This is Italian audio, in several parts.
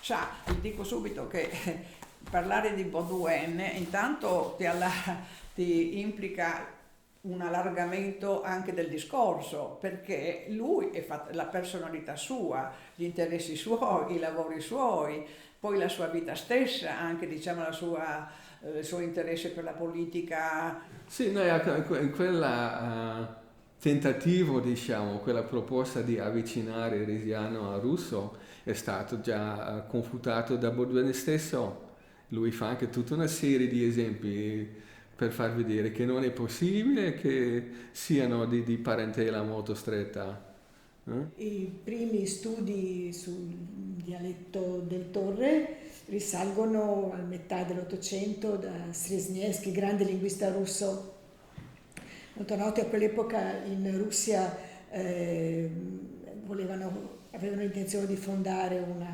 Sa, ti dico subito che parlare di Baudouin intanto ti implica un allargamento anche del discorso, perché lui è la personalità sua, gli interessi suoi, i lavori suoi, poi la sua vita stessa, anche diciamo il suo interesse per la politica. Sì, noi in quella tentativo, diciamo, quella proposta di avvicinare Resiano a Russo è stato già confutato da Baudouin stesso. Lui fa anche tutta una serie di esempi per far vedere che non è possibile che siano di parentela molto stretta. I primi studi sul dialetto del Torre risalgono a metà dell'Ottocento da Sresniewski, grande linguista russo, molto noto a quell'epoca in Russia. Avevano intenzione di fondare un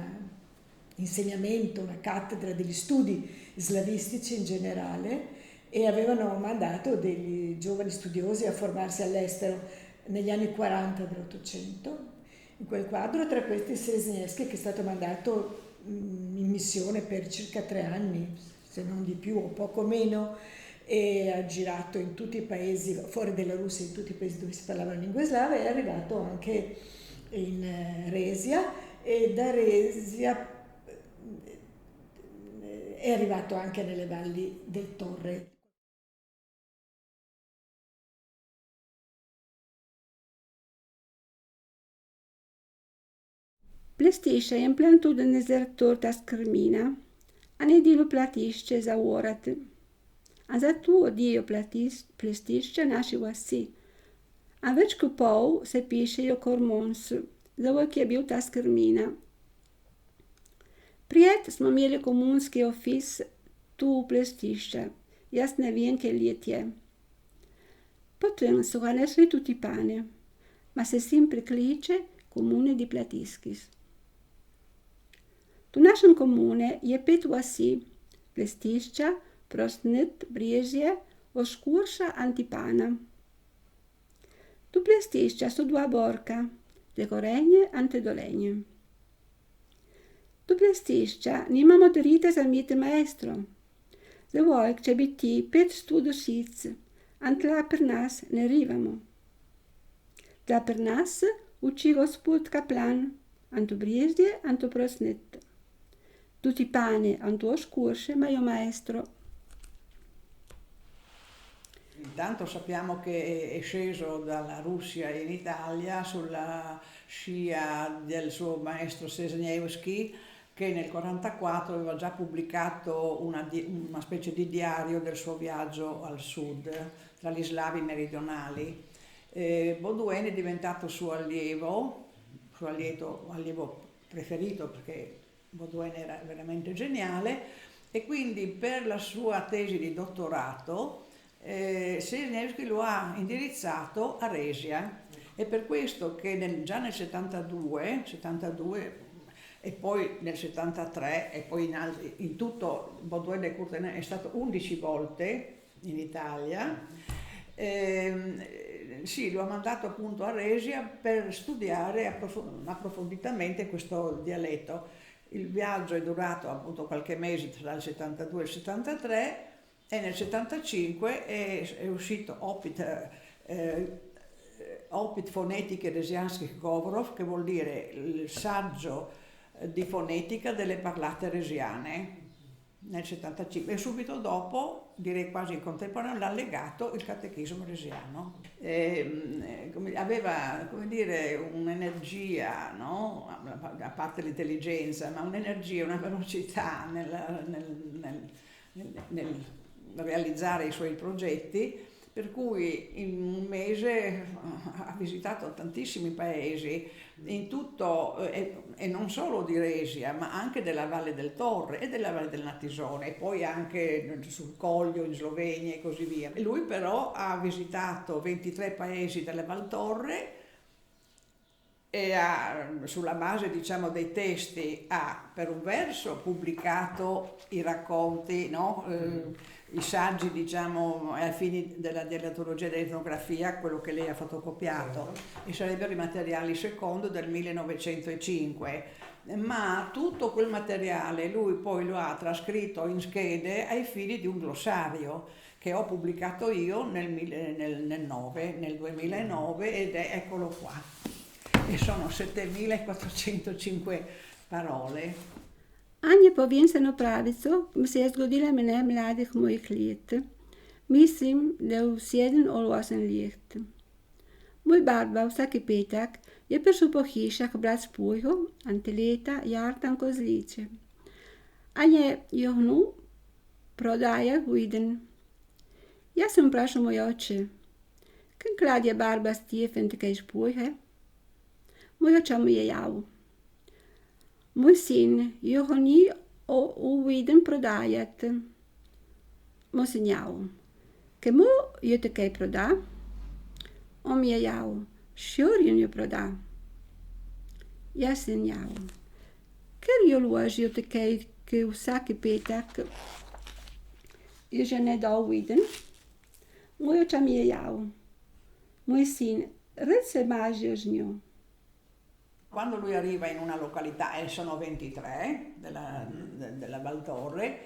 insegnamento, una cattedra degli studi slavistici in generale, e avevano mandato degli giovani studiosi a formarsi all'estero negli anni 40 dell'Ottocento. In quel quadro, tra questi Sresniewski, che è stato mandato in missione per circa 3 anni, se non di più o poco meno, e ha girato in tutti i paesi, fuori dalla Russia, in tutti i paesi dove si parlavano lingue slave, è arrivato anche in Resia, e da Resia è arrivato anche nelle valli del Torre. Plestiše je implantu da nezertor ta skrmina, a ne dilo platišče za orate. A za tuo dio plestišče naši vasi. A več kot pol se pišejo kormons, za vok je bil ta skrmina. Prijet smo imeli komunski ofis tu v plestišče, jaz ne vem, kaj let je. Potem so ga našli tutti pane, ma se sim prekliče Comune di Platiskis. Tu našem komune je 5 vasi, Plestišča, Prosnit, Brezje, Oškurša, Antipana. Tu Plestišča so 2 borka, Dekorenje, Antedolenje. Tu Plestišča nimamo dorite za mite maestro. Za vojk će biti 500 dušic, antla per nas ne arrivamo. Tla per nas uči gospod kaplan, anto Brezje, anto Prosnit. Tutti pane, anto Oškurše, ma io maestro. Intanto sappiamo che è sceso dalla Russia in Italia sulla scia del suo maestro Sresniewski, che nel 1944 aveva già pubblicato una specie di diario del suo viaggio al sud, tra gli slavi meridionali. Baudouin è diventato suo allievo preferito, perché Baudouin era veramente geniale, e quindi per la sua tesi di dottorato Sresniewski lo ha indirizzato a Resia. È per questo che già nel 72 e poi nel 73 e poi in tutto Baudouin de Courtenay è stato 11 volte in Italia. Sì, lo ha mandato appunto a Resia per studiare approfonditamente questo dialetto. Il viaggio è durato appunto qualche mese tra il 72 e il 73, e nel 75 è uscito Opit fonetiche Resianskih Govorov, che vuol dire il saggio di fonetica delle parlate resiane, nel 75, e subito dopo, direi quasi in contemporanea, l'ha legato il catechismo resiano. Aveva, come dire, un'energia, no? A parte l'intelligenza, ma un'energia, una velocità nel realizzare i suoi progetti, per cui in un mese ha visitato tantissimi paesi, in tutto, e non solo di Resia, ma anche della Valle del Torre e della Valle del Natisone, e poi anche sul Coglio in Slovenia e così via. Lui però ha visitato 23 paesi della Val Torre e sulla base diciamo dei testi ha per un verso pubblicato i racconti, no? I saggi diciamo ai fini della dialettologia e dell'etnografia, quello che lei ha fotocopiato, e sarebbero i materiali secondo del 1905, ma tutto quel materiale lui poi lo ha trascritto in schede ai fini di un glossario che ho pubblicato io nel 2009 ed è, eccolo qua, e sono 7405 parole. Anje powiększeno pravico, se je zgodila mene mladih mojih let. Mislim, da v 7 ali 8 let. Moj barba vsaki petek je prišel po hišah brat spujho, anteleta, jartan kozliče. Anje johnu prodaja viden. Jaz sem vprašal moj oče, kaj klad je barba Stjefen tekaj spujhe? Moj oče mi je javil. Moj sin, jo ni uviden prodajati. Mo sem javil. Kemu jo tekaj proda? On mi je javil. Šjorjen jo proda. Jaz sem javil. Ker jo ložijo tekaj, ki vsaki petek je že ne da uviden. Moj oče mi je javil. Moj sin, red se mažijo z njo. Quando lui arriva in una località, e sono 23 della Val Torre,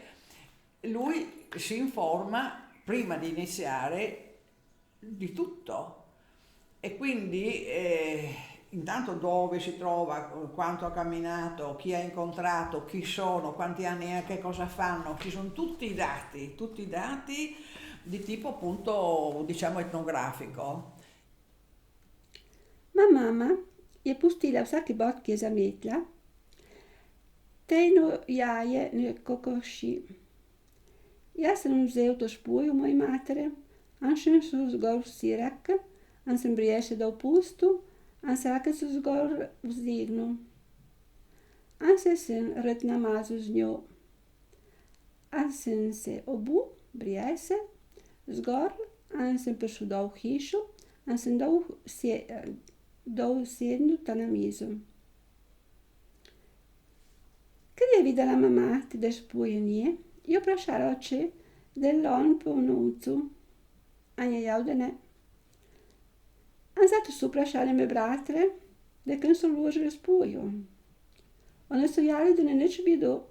lui si informa prima di iniziare di tutto e quindi intanto dove si trova, quanto ha camminato, chi ha incontrato, chi sono, quanti anni ha, che cosa fanno, ci sono tutti i dati di tipo appunto diciamo etnografico. Ma mama je pustila vsaki bodki zametla, tejno jaje ne kokoši. Jaz sem vzel to špujo moji matere, an sem šel zgor v sirak, an sem briješe dal pustu, an sake so zgor vzdignil. An se sem red namazal z njo. An sem se obu, briješe, zgor, an sem prišel dol v hišo, an sem dol sednuta na mizo. Ker je videla mama, da špuje nije, je vprašala oče, da je on po vnucu. An je jav, da ne. An zato so vprašali me bratre, da kam so vložili špujo. Oni so jali, da ne neč bido.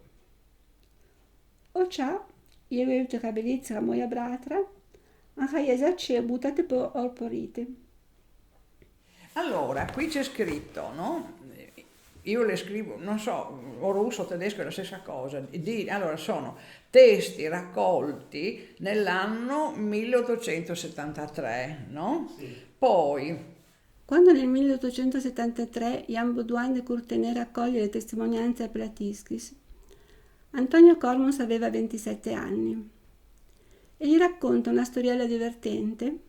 Oča je vel taka belica moja bratra, an ga je začel butati po orporiti. Allora, qui c'è scritto, no? Io le scrivo, non so, o russo o tedesco è la stessa cosa. Allora, sono testi raccolti nell'anno 1873, no? Sì. Poi... Quando nel 1873 Jan Baudouin de Courtenay raccoglie le testimonianze a Platiskis, Antonio Cormos aveva 27 anni e gli racconta una storiella divertente,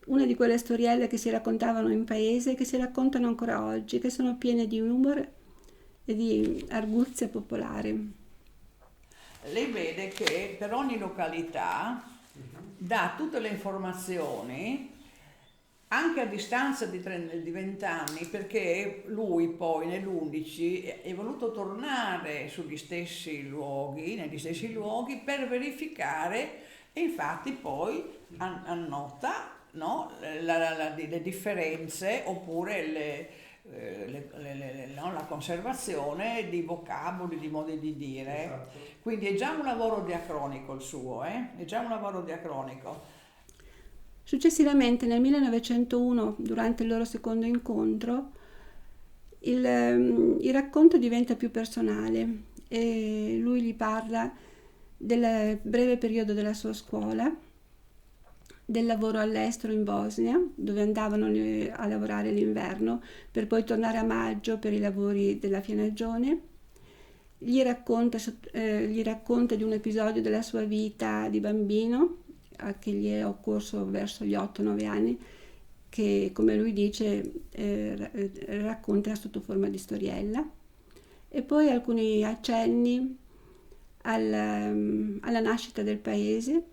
una di quelle storielle che si raccontavano in paese e che si raccontano ancora oggi, che sono piene di humor e di arguzia popolare. Lei vede che per ogni località dà tutte le informazioni anche a distanza di 20 anni, perché lui poi nell'11 è voluto tornare negli stessi luoghi per verificare e infatti poi annota, no, le differenze oppure la conservazione di vocaboli, di modi di dire. Esatto. Quindi è già un lavoro diacronico il suo, è già un lavoro diacronico. Successivamente nel 1901, durante il loro secondo incontro, il racconto diventa più personale e lui gli parla del breve periodo della sua scuola, del lavoro all'estero in Bosnia, dove andavano a lavorare l'inverno per poi tornare a maggio per i lavori della fianaggione. Gli racconta di un episodio della sua vita di bambino che gli è occorso verso gli 8-9 anni, che come lui dice racconta sotto forma di storiella, e poi alcuni accenni alla nascita del paese,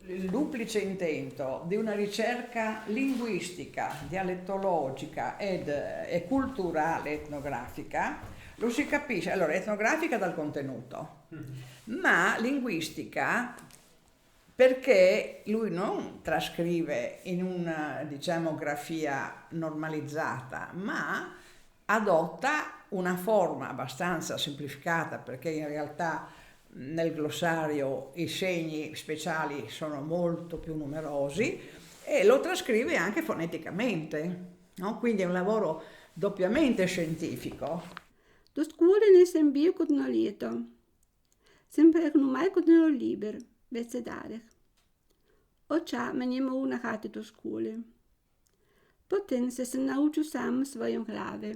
Il duplice intento di una ricerca linguistica, dialettologica e culturale etnografica lo si capisce, allora etnografica dal contenuto, ma linguistica perché lui non trascrive in una, diciamo, grafia normalizzata, ma adotta una forma abbastanza semplificata, perché in realtà nel glossario i segni speciali sono molto più numerosi, e lo trascrive anche foneticamente, no? Quindi è un lavoro doppiamente scientifico. Do skole nisem bio kot no leto. Sem preknu maj kot no liber, vece dareh. Oča me njema una hati do skole. Potem se naučil sam svojom glave.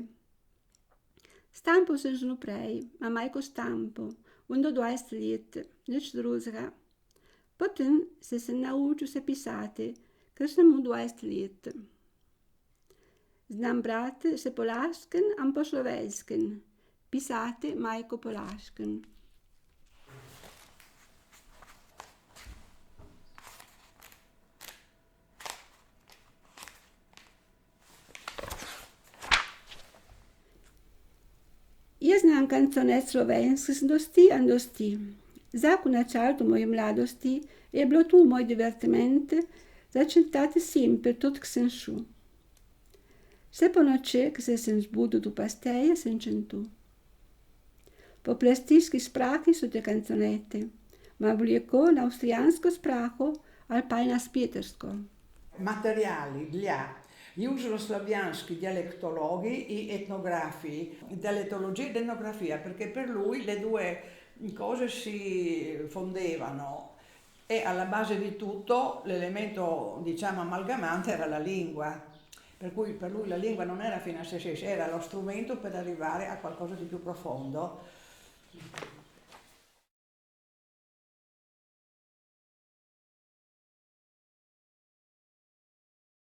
Stampo sem že naprej, ma majko stampo, do 20 let, nič drugega. Potem se naučil se pisati, ker sem mu 20 let. Znam brati se polašken, am po slovensken. Pisati majko polašken. Jaz znam canzonet slovenskih dosti. Zakon načalto moje mladosti je bilo tu moj divertiment, začentati sempre tot k sem šu. Vse po noči, ki se sem zbudil do pasteje, sem čentu. Po plastiški sprahi so te canzonete, ma vlijeko na avstrijansko spraho ali pa na spietersko. Materiali gli uso-slavianski dialettologhi e etnografi, dialettologia ed etnografia, perché per lui le due cose si fondevano e alla base di tutto l'elemento, diciamo, amalgamante era la lingua, per cui per lui la lingua non era fine a se stessa, era lo strumento per arrivare a qualcosa di più profondo.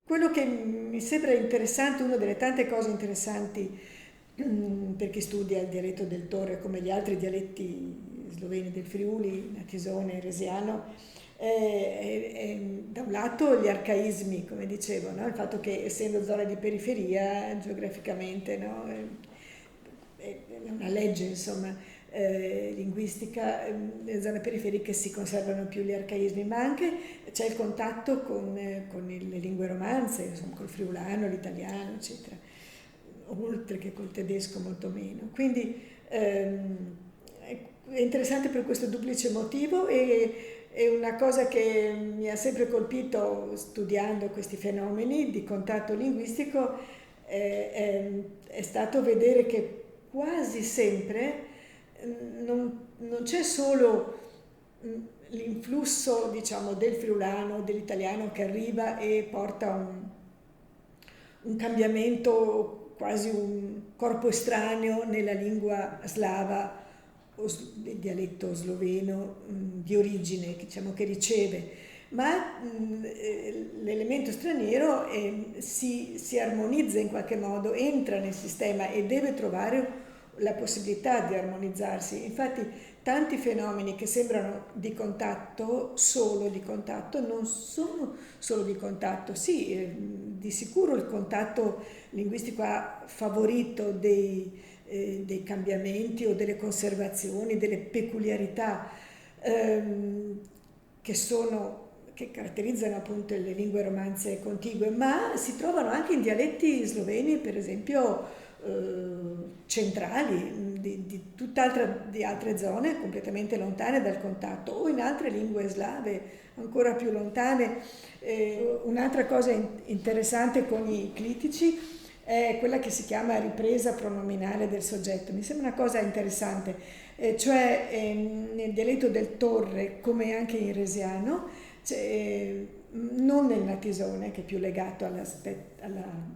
Quello che mi sembra interessante, una delle tante cose interessanti per chi studia il dialetto del Torre come gli altri dialetti sloveni del Friuli, natisone, resiano, è da un lato gli arcaismi, come dicevo, no? Il fatto che essendo zona di periferia geograficamente, no? È una legge, insomma, linguistica, nelle zone periferiche si conservano più gli arcaismi, ma anche c'è il contatto con le lingue romanze, insomma, col friulano, l'italiano, eccetera, oltre che col tedesco molto meno. Quindi è interessante per questo duplice motivo, e è una cosa che mi ha sempre colpito studiando questi fenomeni di contatto linguistico è stato vedere che quasi sempre non c'è solo l'influsso, diciamo, del friulano, dell'italiano che arriva e porta un cambiamento, quasi un corpo estraneo nella lingua slava o del dialetto sloveno di origine, diciamo, che riceve, ma l'elemento straniero si armonizza in qualche modo, entra nel sistema e deve trovare la possibilità di armonizzarsi. Infatti tanti fenomeni che sembrano di contatto, solo di contatto, non sono solo di contatto. Sì, di sicuro il contatto linguistico ha favorito dei cambiamenti o delle conservazioni, delle peculiarità che caratterizzano appunto le lingue romanze contigue, ma si trovano anche in dialetti sloveni, per esempio, centrali, di altre zone completamente lontane dal contatto, o in altre lingue slave ancora più lontane. Un'altra cosa interessante con i clitici è quella che si chiama ripresa pronominale del soggetto. Mi sembra una cosa interessante, cioè nel dialetto del Torre, come anche in resiano, non nel natisone, che è più legato alla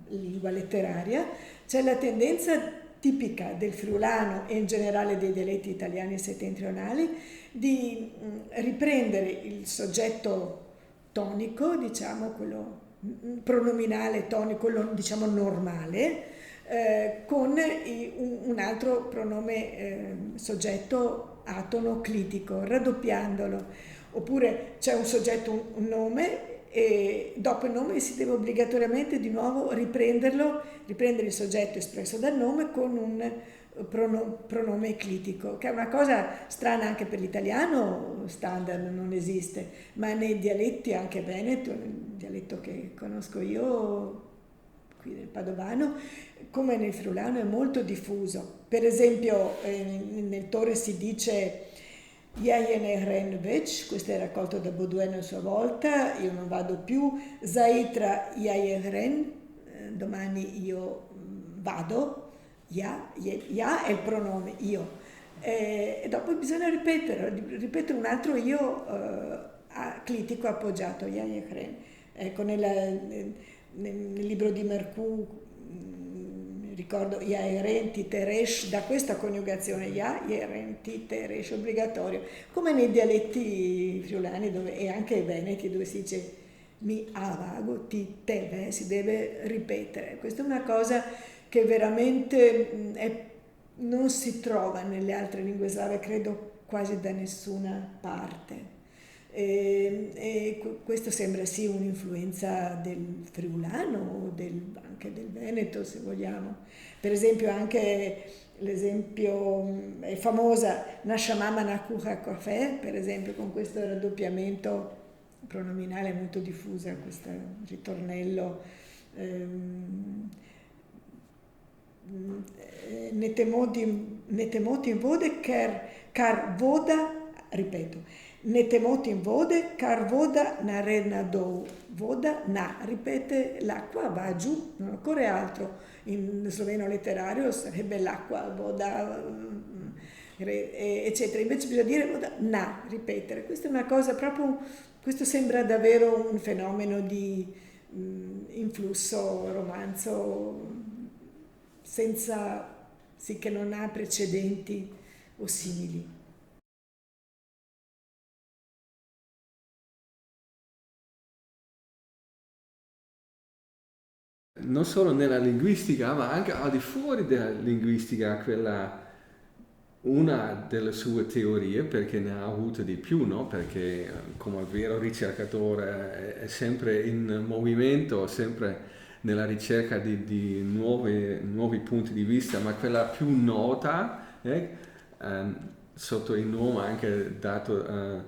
lingua letteraria, c'è la tendenza tipica del friulano e in generale dei dialetti italiani e settentrionali di riprendere il soggetto tonico, diciamo quello pronominale tonico, quello diciamo normale, con un altro pronome soggetto atono clitico, raddoppiandolo. Oppure c'è un soggetto, un nome, e dopo il nome si deve obbligatoriamente di nuovo riprendere il soggetto espresso dal nome con un pronome eclitico, che è una cosa strana anche per l'italiano, standard non esiste, ma nei dialetti anche veneto, nel dialetto che conosco io, qui del padovano, come nel friulano, è molto diffuso. Per esempio nel Tore si dice Jajenehren Vec, questo è raccolto da Baudouin a sua volta, io non vado più, Zaitra Jajenehren, domani io vado, ya è il pronome io, e dopo bisogna ripetere un altro io clitico appoggiato, Jajenehren. Ecco, nel libro di Mercou, ricordo Yaeren Titeresh, da questa coniugazione Yaeren Titeresh obbligatorio, come nei dialetti friulani e anche veneti, dove si dice mi avago ti te, si deve ripetere. Questa è una cosa che veramente non si trova nelle altre lingue slave, credo quasi da nessuna parte. Questo sembra sì un'influenza del friulano, anche del veneto se vogliamo. Per esempio anche l'esempio è famosa Nashamama Nakura Caffè, per esempio, con questo raddoppiamento pronominale molto diffusa, questo ritornello Netemotin vode car voda, ripeto, Netemotin vode car voda narena dou, voda na, ripete l'acqua, va giù, non occorre altro. In sloveno letterario sarebbe l'acqua, voda, eccetera. Invece bisogna dire voda na, ripetere. Questa è una cosa proprio, questo sembra davvero un fenomeno di influsso romanzo che non ha precedenti o simili. Non solo nella linguistica, ma anche al di fuori della linguistica, una delle sue teorie, perché ne ha avute di più, no? Perché come vero ricercatore è sempre in movimento, sempre nella ricerca di nuovi punti di vista, ma quella più nota, sotto il nome anche dato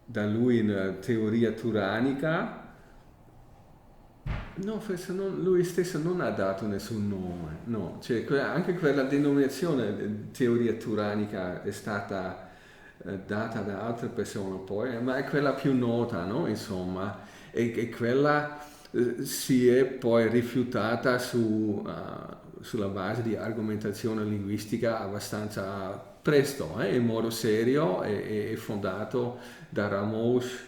da lui in teoria turanica. No, forse lui stesso non ha dato nessun nome, no, cioè anche quella denominazione teoria turanica è stata data da altre persone poi, ma è quella più nota, no? Insomma, e quella si è poi rifiutata sulla base di argomentazione linguistica abbastanza presto, in modo serio e fondato da Ramous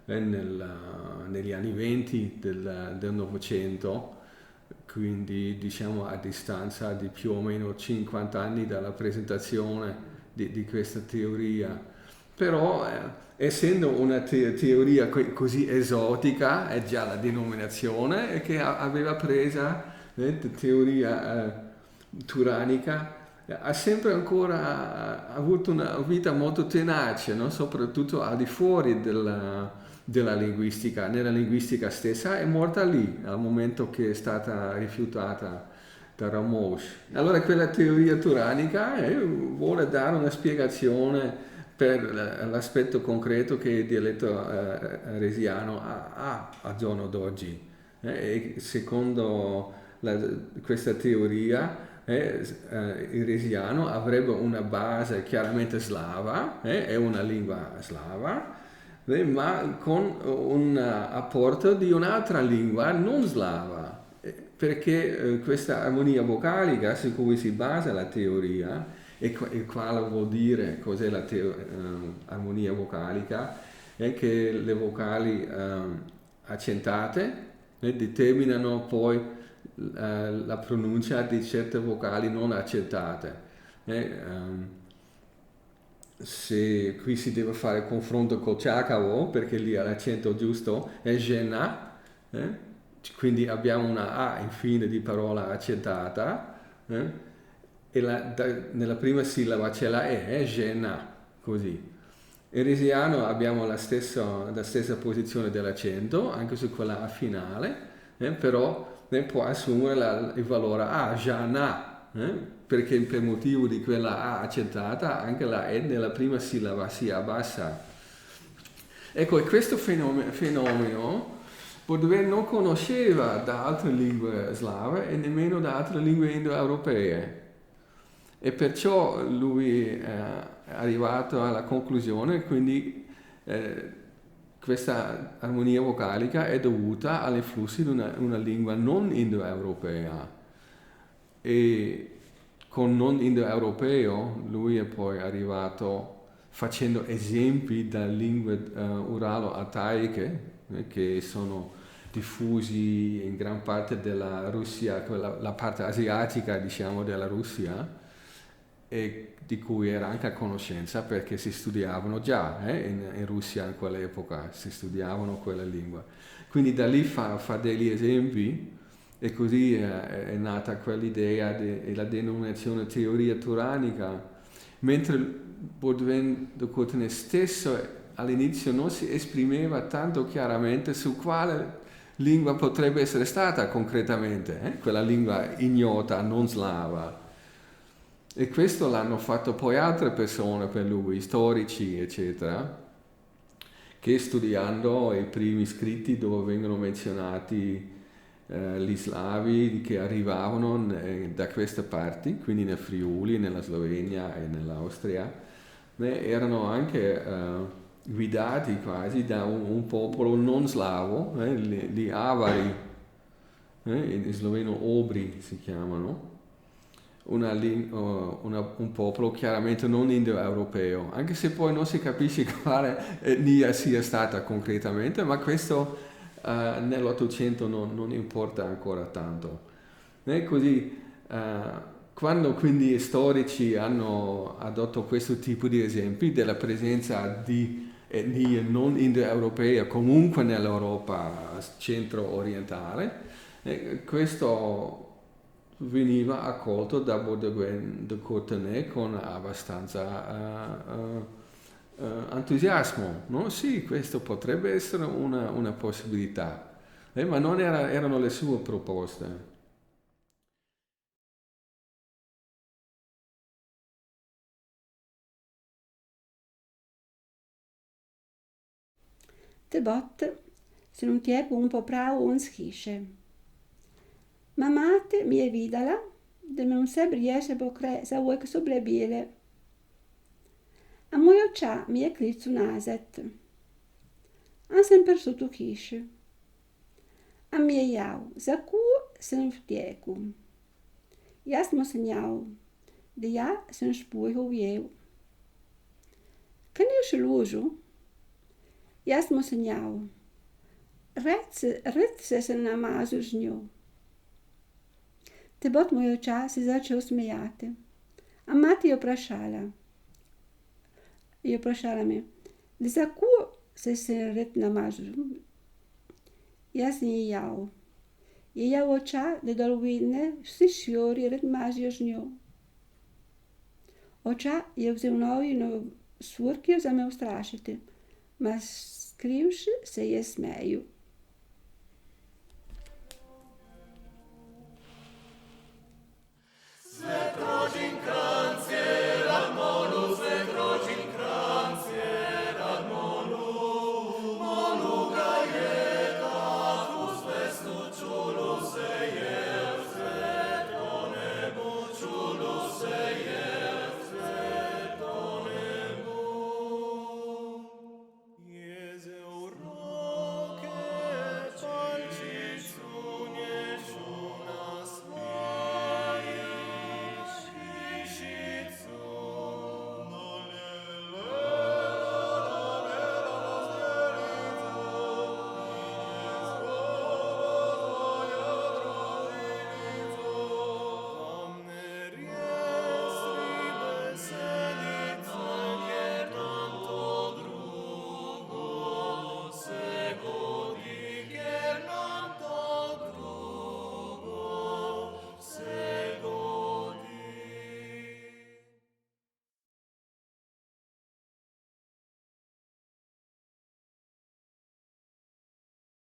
negli anni 20 del Novecento, quindi diciamo a distanza di più o meno 50 anni dalla presentazione di questa teoria. Però essendo una teoria così esotica, è già la denominazione che aveva presa teoria turanica, ha sempre ancora avuto una vita molto tenace, no? Soprattutto al di fuori della linguistica. Nella linguistica stessa è morta lì al momento che è stata rifiutata da Ramous. Allora quella teoria turanica vuole dare una spiegazione per l'aspetto concreto che il dialetto aresiano ha al giorno d'oggi. E secondo questa teoria il resiano avrebbe una base chiaramente slava, è una lingua slava, ma con un apporto di un'altra lingua non slava, perché questa armonia vocalica su cui si basa la teoria, e quale vuol dire cos'è la armonia vocalica, è che le vocali accentate determinano poi la pronuncia di certe vocali non accentate. Se qui si deve fare il confronto col ciacavo, perché lì ha l'accento giusto, è gena, quindi abbiamo una A in fine di parola accentata, e nella prima sillaba c'è la E, gena, così. In resiano abbiamo la stessa posizione dell'accento, anche su quella A finale, però può assumere il valore A, già na, perché per motivo di quella A accentata anche la E nella prima sillaba si abbassa. Ecco, e questo fenomeno Baudouin non conosceva da altre lingue slave e nemmeno da altre lingue indoeuropee. E perciò lui è arrivato alla conclusione, quindi questa armonia vocalica è dovuta all'influsso di una lingua non indoeuropea. E con non indoeuropeo lui è poi arrivato facendo esempi da lingue uralo-altaiche che sono diffusi in gran parte della Russia, la parte asiatica diciamo della Russia, e di cui era anche a conoscenza perché si studiavano già in Russia in quell'epoca, si studiavano quella lingua. Quindi da lì fa degli esempi e così è nata quell'idea della denominazione teoria turanica, mentre Baudouin de Courtenay stesso all'inizio non si esprimeva tanto chiaramente su quale lingua potrebbe essere stata concretamente, quella lingua ignota, non slava. E questo l'hanno fatto poi altre persone per lui, storici, eccetera, che studiando i primi scritti dove vengono menzionati gli slavi che arrivavano da queste parti, quindi nel Friuli, nella Slovenia e nell'Austria, erano anche guidati quasi da un popolo non slavo, gli Avari, in sloveno Obri si chiamano, un popolo chiaramente non indoeuropeo, anche se poi non si capisce quale etnia sia stata concretamente, ma questo nell'Ottocento non importa ancora tanto. Così, quando quindi gli storici hanno adotto questo tipo di esempi della presenza di etnie non indoeuropee comunque nell'Europa centro-orientale, questo veniva accolto da Baudouin de Courtenay con abbastanza entusiasmo, no? Sì, questo potrebbe essere una possibilità, ma non erano le sue proposte. De bot se non tie un po' prau uns chisce. Mamate mie vidala, de non se briese bocre sa vuoi che soblebile. A mojo ča mi je klicu nazet. An sem persutu chisce. A mi je jau, za ku sem vtieku. Jas mo se njau, de ja sem špuj hovjev. Kan je še lužu? Jas mo se njau. Red se namazu žnju. Te bot mojo ča se začel smejati. A mati jo prašala. Jo prašala me, da za ku se red namazu. Jaz ni jau. Je jau oča, da dol vidne vsi šjori red mažijo žnjo. Oča je vzel novino surkijo za me ustrašiti, ma skrivši se je smeju.